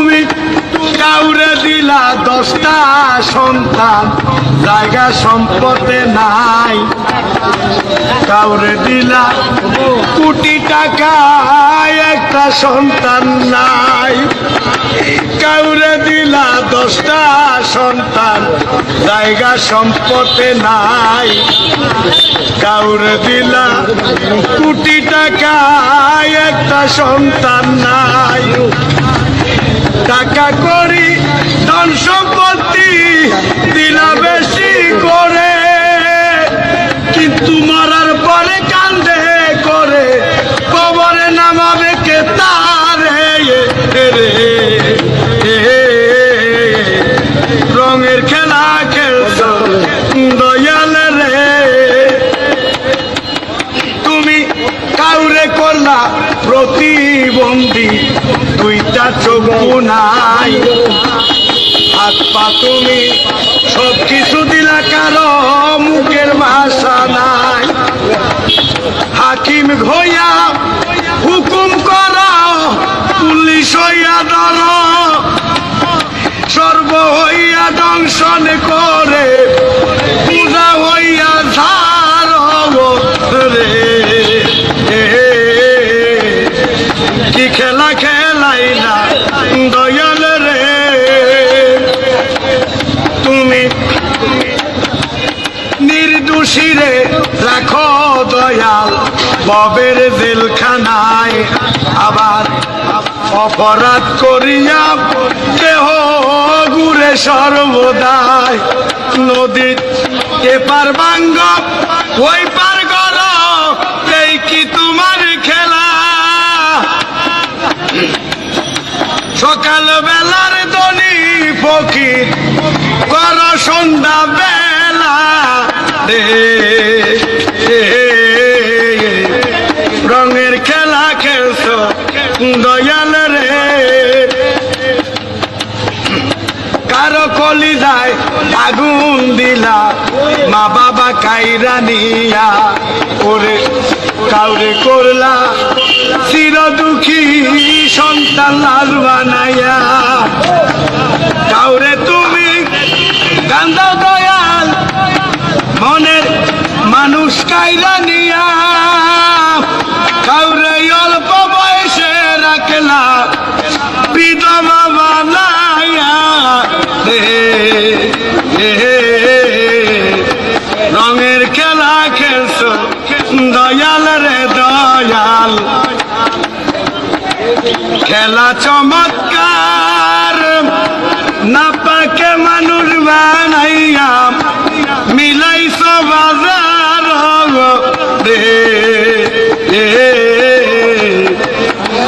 তুমি কাউরে দিলা 10টা সন্তান, জায়গা সম্পদে নাই। কাউরে দিলা কোটি টাকা, একটা সন্তান নাই। কাউরে দিলা 10টা সন্তান, জায়গা সম্পদে নাই। কাউরে দিলা কোটি টাকা, একটা সন্তান নাই। টাকা করি ধন সম্পত্তি দিলা বেশি করে, কিন্তু মরার পরে কান্দে করে, কবরে নামাবে কে তারে রে। রঙের খেলা খেলছ দয়াল রে। তুমি কাউরে করলা প্রতিবন্ধী, 2টা চক্ষু নাই। হাত পা তুমি সব কিছু দিলা, কারো মুখের ভাষা নাই। হাকিম হইয়া হুকুম করো, পুলিশ হইয়া ধর, সর্ব হইয়া দংশন করে, পূজা হইয়া ঝাড় রে। কি খেলা খেলাইলা দয়াল রে। তুমি নির্দোষীরে রাখো দয়াল ববের জেলখানায়, আবার অপরাধ করিয়া দেহ ঘুরে সর্বদাই। নদীর এপার ভাঙ্গ ওই পার গর, এই কি তোমার খেলা। সকাল বেলার ধনী ফকির কর সন্ধ্যা বেলা রে। রঙের খেলা খেলছ দয়াল রে। কারো কলিজায় আগুন দিলা, মা বাবা কাইরা নিয়া ওরে। কাউরে করলা চির দুঃখী, সন্তান লাল বানাইয়া। কাউরে তুমি গান্দা দয়াল মনের মানুষ কাইরা নিয়া। কাউরে অল্প বয়সে রাখলা বিধবা বানাইয়া রে। রঙের খেলা খেলছ দয়াল রে দয়াল। খেলা চমৎকার, না পাকে মানুষ বানাইয়া মিলাইছ বাজার রে।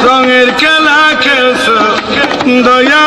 রঙের খেলা খেলছ দয়াল।